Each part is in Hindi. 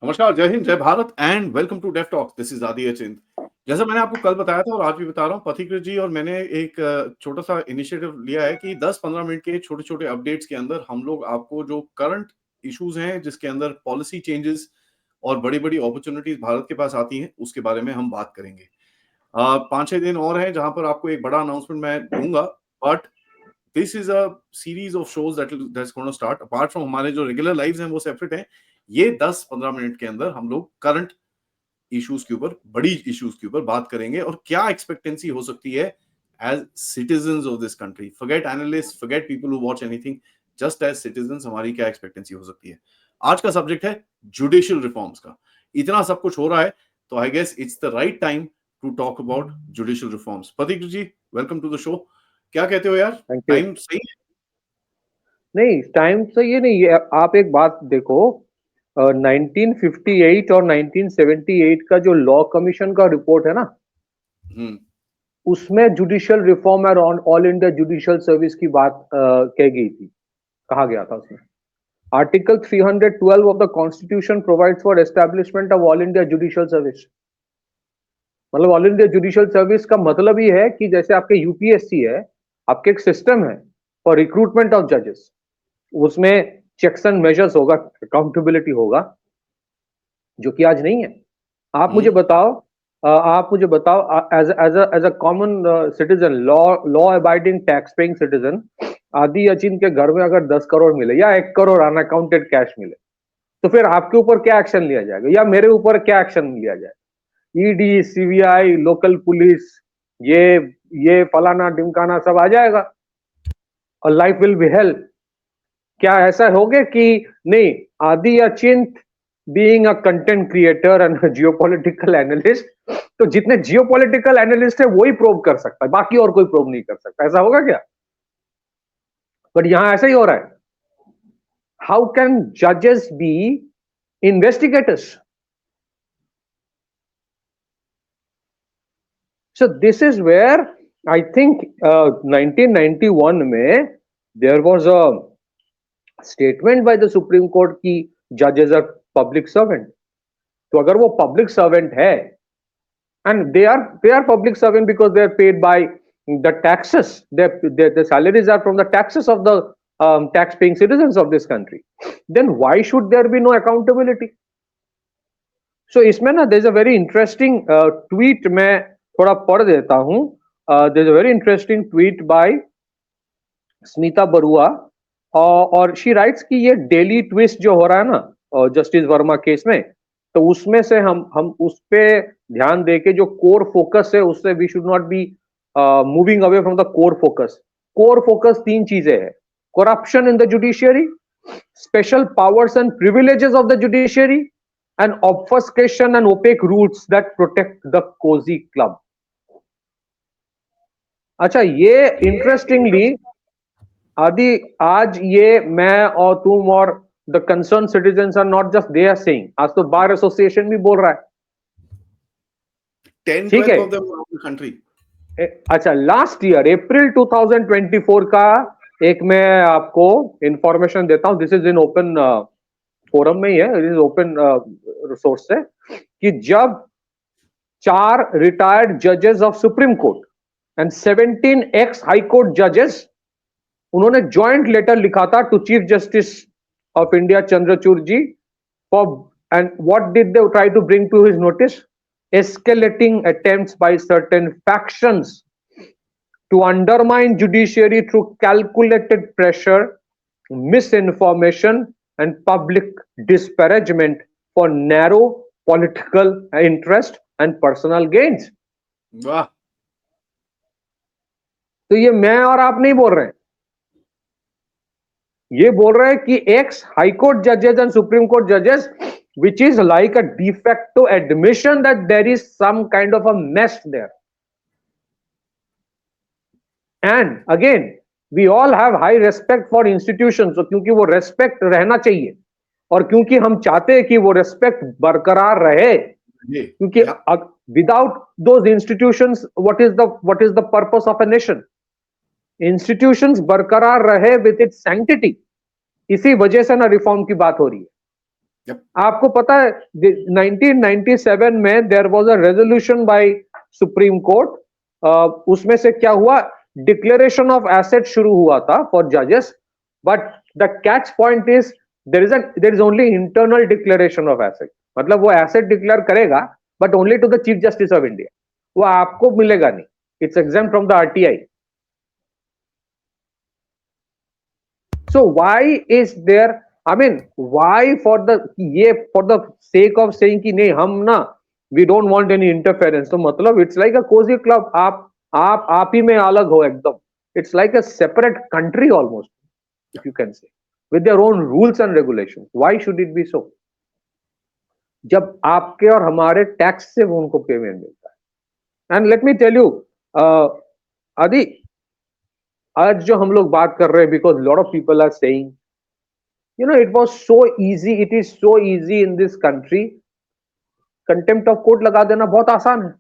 नमस्कार, जय हिंद, जय Bharat and welcome to Deaf Talks. This is Aadi Achint. जैसा मैंने आपको कल बताया था और आज भी बता रहा हूँ, पथिकृत जी और मैंने एक छोटा-सा इनिशिएटिव लिया है कि 10-15 मिनट के छोटे-छोटे अपडेट्स के अंदर हम लोग आपको जो करंट इश्यूज हैं, जिसके अंदर पॉलिसी चेंजेस और बड़ी-बड़ी अपॉर्च्युनिटीज भारत के पास आती हैं, उसके बारे में हम बात करेंगे। 5-6 दिन और हैं जहाँ पर आपको एक बड़ा अनाउंसमेंट मैं दूँगा, but this is a series of shows that's gonna start. Apart from हमारे जो रेगुलर लाइव्स हैं वो सेपरेट हैं। ये 10-15 मिनट के अंदर हम लोग करंट इश्यूज के ऊपर, बड़ी इश्यूज के ऊपर बात करेंगे और क्या एक्सपेक्टेंसी हो सकती है as citizens of this country. Forget analyst, forget people who watch anything, just as citizens हमारी क्या एक्सपेक्टेंसी हो सकती है। आज का सब्जेक्ट है जुडिशियल रिफॉर्म्स का। इतना सब कुछ हो रहा है तो I guess it's the right time to talk about judicial reforms. Prateek ji, welcome to the show. क्या कहते हो यार, थैंक यू। टाइम सही है? नहीं, टाइम से ये नहीं है। आप एक बात देखो, 1958 और 1978 का जो लॉ कमीशन का रिपोर्ट है ना, हम्म। उसमें जुडिशियल रिफॉर्म और ऑल इंडिया जुडिशियल सर्विस की बात कही गई थी, कहा गया था उसमें। Article 312 of the constitution provides for establishment of all India judicial service. मतलब ऑल इंडिया जुडिशियल सर्विस का मतलब ही है कि जैसे आपके यूपीएससी है, आपके एक सिस्टम है फॉर रिक्रूटमेंट ऑफ जजेस, उसमें चेक्स एंड मेजर्स होगा, अकाउंटेबिलिटी होगा, जो कि आज नहीं है। आप मुझे बताओ, as as a common citizen, law abiding tax paying citizen, Aadi Achin के घर में अगर 10 करोड़ मिले या 1 करोड़ अनअकाउंटेड कैश मिले, तो फिर आपके ऊपर क्या एक्शन लिया जाएगा या मेरे ऊपर क्या एक्शन लिया जाएगा? ईडी, सीबीआई, लोकल पुलिस, ये फलाना ढिमकाना सब आ जाएगा और लाइफ विल बी हेल। क्या ऐसा होगे कि नहीं, Aadi Achint being a content creator and geopolitical analyst, तो जितने जियोपॉलिटिकल एनालिस्ट है वही प्रोब कर सकता है, बाकी और कोई प्रोब नहीं कर सकता? ऐसा होगा क्या? बट यहां ऐसा ही हो रहा है। हाउ कैन जजेस be investigators? So this is where I think 1991 में there was a statement by the Supreme Court कि judges are public servant. तो अगर वो public servant है, and they are public servant because they are paid by the taxes, the salaries are from the taxes of the tax paying citizens of this country, then why should there be no accountability? So इसमें ना there's a very interesting tweet, मैं थोड़ा पढ़ देता हूं। there's a very interesting tweet by Smita Barua, और शी राइट्स कि ये डेली ट्विस्ट जो हो रहा है ना जस्टिस वर्मा केस में, तो उसमें से हम उस पे ध्यान देके जो कोर फोकस है उससे we should not be moving away from the core focus. Core focus 3 चीजें हैं: corruption in the judiciary, special powers and privileges of the judiciary, and obfuscation and opaque rules that protect the cozy club. अच्छा, ये इंटरेस्टिंगली आदि, आज ये मैं और तुम और the concern citizens are not just they are saying, आज तो बार एसोसिएशन भी बोल रहा है। 10-12 ठीक है। of them around the country. अच्छा, लास्ट ईयर अप्रैल 2024 का एक मैं आपको इंफॉर्मेशन देता हूं, this is in open forum में ही है, इट इज ओपन रिसोर्स से, कि जब 4 रिटायर्ड जजेस of Supreme Court and 17 ex high court जजेस, उन्होंने ज्वाइंट लेटर लिखा था to chief justice of India Chandrachud ji, for and what did they try to bring to his notice? Escalating attempts by certain factions to undermine judiciary through calculated pressure, misinformation, and public disparagement for narrow political interest and personal gains. वाह! तो ये मैं और आप नहीं बोल रहे हैं, ये बोल रहे हैं कि एक्स हाई कोर्ट जजेस एंड सुप्रीम कोर्ट जजेस, which is like a de facto admission that there is some kind of a mess there. And again, we all have high respect for institutions, so क्योंकि वो respect रहना चाहिए और क्योंकि हम चाहते हैं कि वो respect बरकरार रहे, क्योंकि without those institutions, what is the purpose of a nation? Institutions बरकरार रहे with its sanctity, इसी वजह से ना रिफॉर्म की बात हो रही है। Yep. आपको पता है 1997 में there was a resolution by Supreme Court, उसमें से क्या हुआ, डिक्लेरेशन ऑफ एसेट शुरू हुआ था फॉर जजेस, but the catch point is there is only internal declaration of asset, मतलब वो एसेट डिक्लेयर करेगा but only to the chief justice of India, वो आपको मिलेगा नहीं, it's exempt from the RTI. So why is there, I mean, why for the ये for the sake of saying कि नहीं हम ना we don't want any interference, तो मतलब it's like a cozy club, आप ही में अलग हो एकदम, it's like a separate country almost, if you can say, with their own rules and regulations. Why should it be so? जब आपके और हमारे टैक्स से वो उनको पेमेंट मिलता है. And let me tell you Aadi, आज जो हम लोग बात कर रहे हैं, because lot of people are saying, you know, it was so easy, it is so easy in this country, contempt of court लगा देना बहुत आसान है.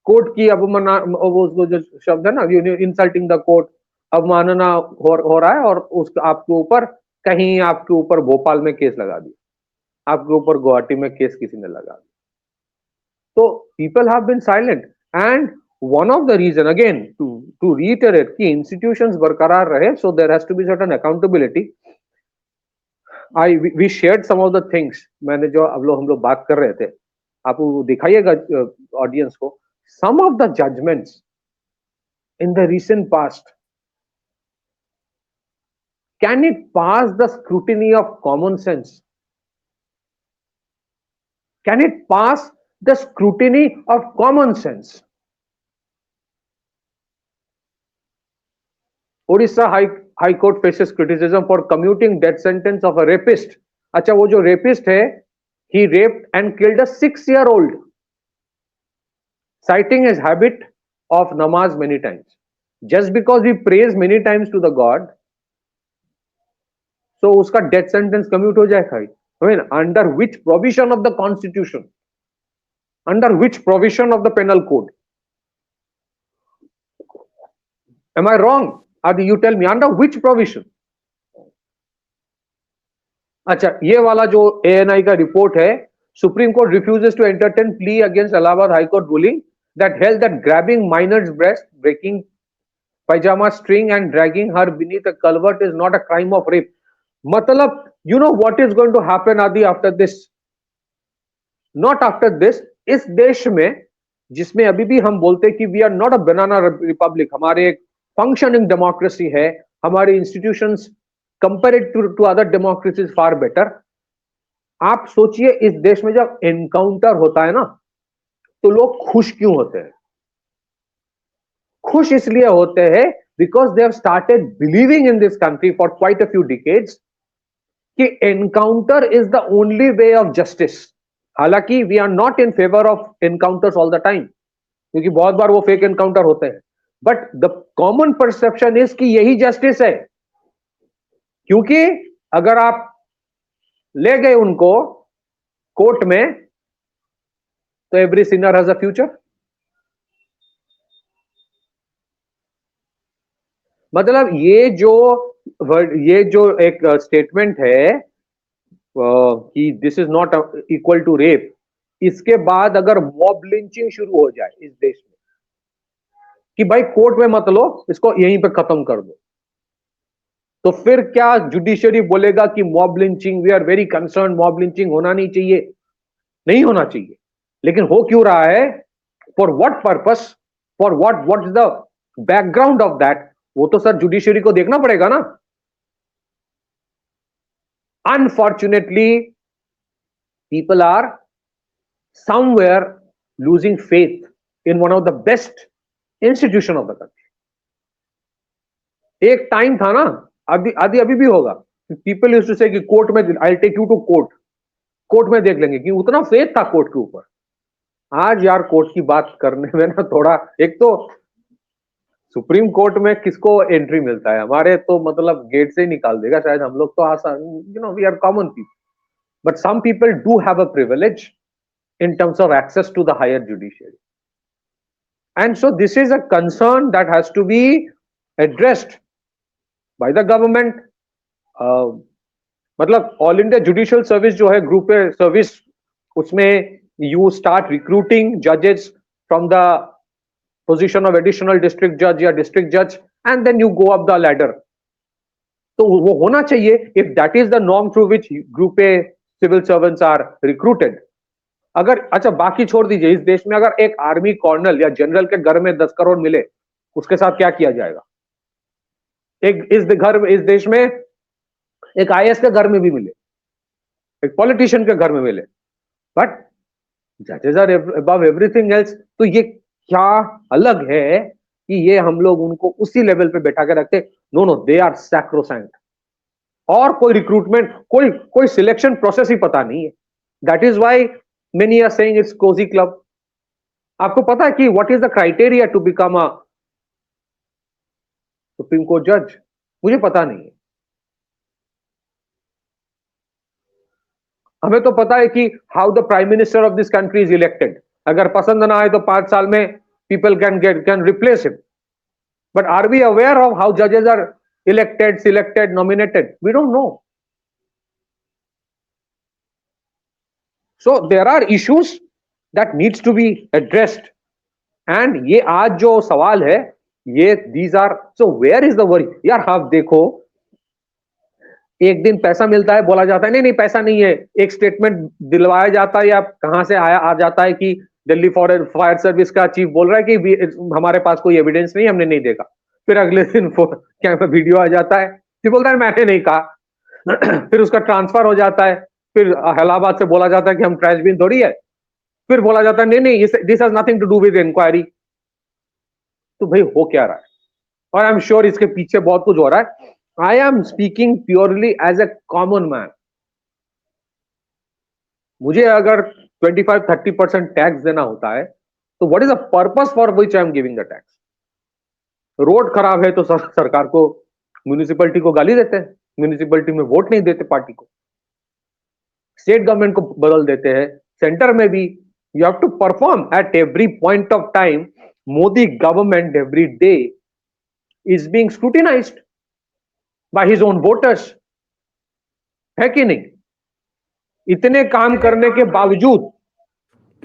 कोर्ट की अवमानना, वो जो शब्द है ना, इंसल्टिंग द कोर्ट, अवमानना हो रहा है, और उस आपके ऊपर, कहीं आपके ऊपर भोपाल में केस लगा दिया, आपके ऊपर गुवाहाटी में केस किसी ने लगा दिया. तो people have been silent, and one of the reason, again, to reiterate कि institutions बरकरार रहे, so there has to be certain accountability. we shared some of the things, मैंने जो हम लोग बात कर रहे थे, आप वो दिखाइएगा ऑडियंस को, some of the judgments in the recent past, can it pass the scrutiny of common sense? Can it pass the scrutiny of common sense? Odisha High Court faces criticism for commuting death sentence of a rapist. अच्छा, वो जो rapist है, he raped and killed a 6-year-old, citing his habit of namaz many times. Just because we praise many times to the God, so उसका death sentence commute हो जाएगा. I mean, under which provision of the Constitution? Under which provision of the Penal Code? Am I wrong? Adi, you tell me, under which provision? अच्छा, ये वाला जो ANI का रिपोर्ट है, supreme court refuses to entertain plea against Allahabad High Court ruling that held that grabbing minor's breast, breaking pajama string and dragging her beneath a culvert is not a crime of rape. मतलब, you know what is going to happen, Adi, after this? Not after this. इस देश में, जिसमें अभी भी हम बोलते हैं कि we are not a banana republic, हमारे एक functioning democracy है, हमारे institutions compared to other democracies far better. आप सोचिए, इस देश में जब एनकाउंटर होता है ना, तो लोग खुश क्यों होते हैं? खुश इसलिए होते हैं because they have started believing in this country for quite a few decades कि encounter is the only way of justice. हालांकि we are not in favor of encounters all the time, क्योंकि बहुत बार वो फेक एनकाउंटर होते हैं, but the common perception is कि यही जस्टिस है, क्योंकि अगर आप ले गए उनको कोर्ट में, तो every sinner has a future. मतलब ये जो एक स्टेटमेंट है कि this is not equal to rape, इसके बाद अगर मॉब लिंचिंग शुरू हो जाए इस देश में कि भाई कोर्ट में मत लो, इसको यहीं पे खत्म कर दो, तो फिर क्या जुडिशरी बोलेगा कि mob lynching, we are very concern, mob lynching होना नहीं चाहिए, नहीं होना चाहिए. लेकिन हो क्यों रहा है? For what purpose? For what is the background of that? वो तो सर जुडिशरी को देखना पड़ेगा ना. Unfortunately people are somewhere losing faith in one of the best institution of the country. एक टाइम था ना, अभी भी होगा, पीपल यूज्ड टू से कि कोर्ट में, I will take you to court, court में देख लेंगे, कि उतना फेथ था कोर्ट के ऊपर. आज यार कोर्ट की बात करने में ना थोड़ा, एक तो सुप्रीम कोर्ट में किसको एंट्री मिलता है? हमारे तो मतलब गेट से ही निकाल देगा शायद, हम लोग तो आसान, you know, we are common people, but some people do have a privilege in terms of access to the higher judiciary. And so this is a concern that has to be addressed by the government. मतलब ऑल इंडिया जुडिशियल सर्विस जो है ग्रुप ए सर्विस, उसमें यू स्टार्ट रिक्रूटिंग जजेस from the position of additional district जज या डिस्ट्रिक्ट जज and then you go up the ladder. तो वो होना चाहिए if that is the norm through which group A civil servants are recruited. अगर अच्छा बाकी छोड़ दीजिए, इस देश में अगर एक आर्मी कर्नल या जनरल के घर में 10 करोड़ मिले, उसके साथ क्या किया जाएगा? एक इस देश में एक आईएएस के घर में भी मिले, एक पॉलिटिशियन के घर में मिले, बट जजेस आर अबव एवरीथिंग एल्स। तो ये क्या अलग है कि ये हम लोग उनको उसी लेवल पे बैठा के रखते? No no, they are sacrosanct. और कोई रिक्रूटमेंट, कोई सिलेक्शन प्रोसेस ही पता नहीं है। That is why many are saying it's cozy club. आपको पता है कि what is the criteria to become a Supreme Court जज? मुझे पता नहीं है। हमें तो पता है कि how the prime minister of this country is elected. अगर पसंद ना आए तो 5 साल में people can replace him. But are we aware of how जजेस are elected, selected, nominated? We don't know. So there are issues that needs to be addressed. And ये आज जो सवाल है, ये these are, so where is the worry? यार आप देखो, एक दिन पैसा मिलता है, बोला जाता है नहीं नहीं पैसा नहीं है, एक स्टेटमेंट दिलवाया जाता है या कहां से आ जाता है कि दिल्ली फायर सर्विस का चीफ बोल रहा है कि हमारे पास कोई एविडेंस नहीं, हमने नहीं देखा। फिर अगले दिन क्या वीडियो आ जाता है, फिर बोलता है मैंने नहीं कहा। फिर उसका ट्रांसफर हो जाता है, फिर इलाहाबाद से बोला जाता है कि हम ट्रैश बिन थोड़ी है, फिर बोला जाता है नहीं नहीं this has nothing to do with inquiry. तो भाई हो क्या रहा है? और आई एम श्योर इसके पीछे बहुत कुछ हो रहा है। I am speaking purely as a common man. मुझे अगर 25-30% टैक्स देना होता है, तो what is the purpose for which I am giving the tax? Road खराब है तो सरकार को, म्यूनिसिपैलिटी को गाली देते हैं, म्यूनिसिपैलिटी में वोट नहीं देते पार्टी को, स्टेट गवर्नमेंट को बदल देते हैं, सेंटर में भी। You have to perform at every point of time. Modi government every day is being scrutinised by his own voters, है कि नहीं? इतने काम करने के बावजूद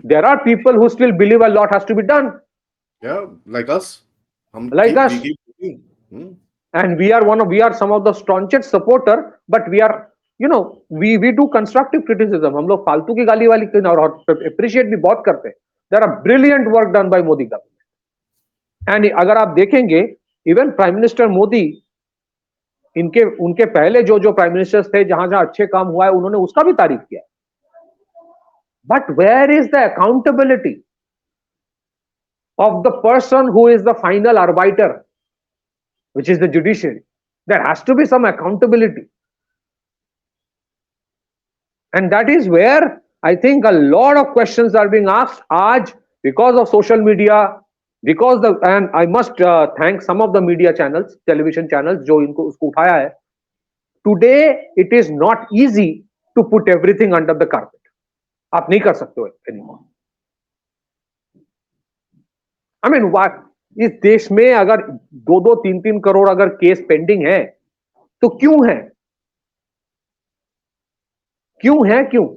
there are people who still believe a lot has to be done. Yeah, like us. Like us. We keep and we are some of the staunchest supporter, but we are, we do constructive criticism. हम लोग फालतू की गाली वाली और appreciate भी बहुत करते हैं। There are brilliant work done by Modi government. And अगर आप देखेंगे, even Prime Minister Modi, उनके पहले जो प्राइम मिनिस्टर्स थे, जहां जहां अच्छे काम हुआ है, उन्होंने उसका भी तारीफ किया। But where is the accountability of the person who is the final arbiter, which is the judiciary? There has to be some accountability, and that is where I think a lot of questions are being asked आज, because of social media, because and I must thank some of the media channels, television channels, जो इनको उसको उठाया है। Today it is not easy to put everything under the carpet. आप नहीं कर सकते हो anymore. I mean, इस देश में अगर 2-2, 3-3 करोड़ अगर केस पेंडिंग है, तो क्यों है? क्यों?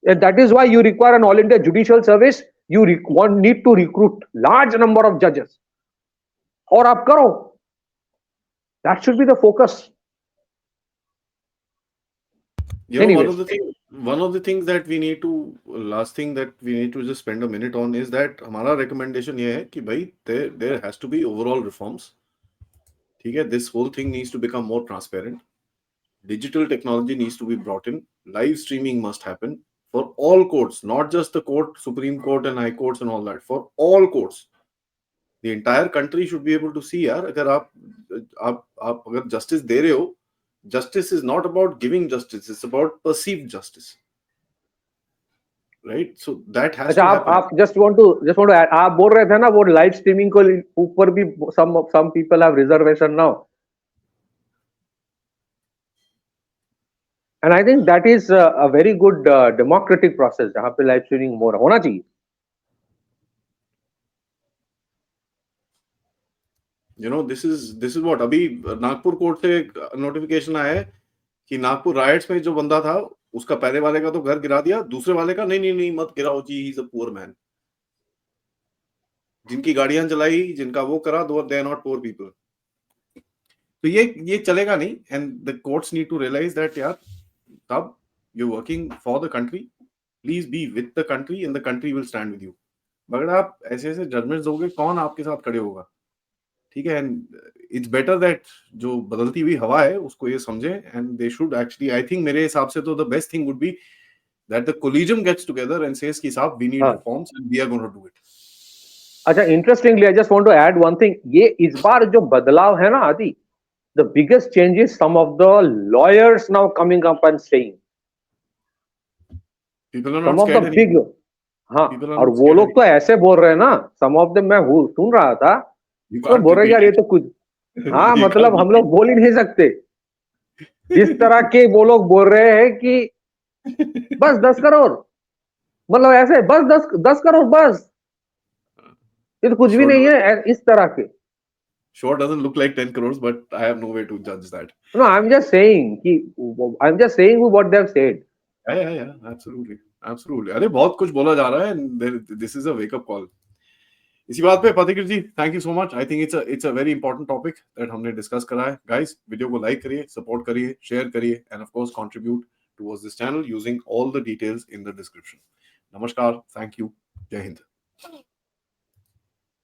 And that is why you require an all India judicial service. You need to recruit large number of judges. और आप करो. That should be the focus. One of the things that we need to, last thing that we need to just spend a minute on is that हमारा recommendation ये है कि भाई there has to be overall reforms. ठीक है, this whole thing needs to become more transparent. Digital technology needs to be brought in. Live streaming must happen for all courts, not just the court, Supreme Court and High Courts and all that. For all courts, the entire country should be able to see. यार अगर आप अगर justice दे रहे हो, justice is not about giving justice, it's about perceived justice, right? So that has to happen. आप just want to add, आप बोल रहे थे ना वो live streaming को ऊपर भी some people have reservation now. And I think that is a very good democratic process जहां पे live streaming more होना चाहिए। This is what अभी नागपुर कोर्ट से नोटिफिकेशन आया है कि नागपुर राइट्स में जो बंदा था उसका पहले वाले का तो घर गिरा दिया, दूसरे वाले का नहीं मत गिराओ जी, he is a poor man. जिनकी गाड़ियां जलाई, जिनका वो करा, they are not poor people. तो ये चलेगा नहीं, and the courts need to realise that यार, तब you working for the country, please be with the country and the country will stand with you. मगर आप ऐसे ऐसे जजमेंट्स दोगे, कौन आपके साथ खड़े होगा? ठीक है, एंड इट्स बेटर दैट जो बदलती हुई हवा है उसको ये समझे, and they should actually, I think मेरे हिसाब से तो the best thing would be that the collegium gets together and says कि साहब वी नीड हाँ। Reforms and we are going to do it. अच्छा, interestingly I just want to add one thing, ये इस बार जो बदलाव है ना आदि, the biggest change is some of the lawyers now coming up and saying, people are some not of the scared big, anymore, हाँ, पीपल आर और नॉट वो स्कैर्ड लोग तो एनीमोर। ऐसे बोल रहे हैं ना, सम ऑफ देम, मैं सुन रहा था, यू तो कांट बोल रहे यार रिपीट ये इट। तो कुछ, हाँ ये मतलब कांट हम लोग रिपीट। बोल ही नहीं सकते, जिस तरह के वो लोग बोल रहे हैं कि बस 10 करोड़, मतलब ऐसे बस 10 करोड़ बस, ये तो कुछ भी Sure नहीं doesn't, है, इस तरह के। sure doesn't look like 10 crores, but I have no way to judge that. No I am just saying what they have said. Yeah, absolutely, absolutely. अरे बहुत कुछ बोला जा रहा है, and this is a wake up call. इसी बात पे Pathikrit ji, thank you so much. I think it's a very important topic that हमने डिस्कस करा है। गाइस, वीडियो को लाइक करिए, सपोर्ट करिए, शेयर करिए, and of course contribute towards this channel using all the details in the description. नमस्कार, थैंक यू, जय हिंद।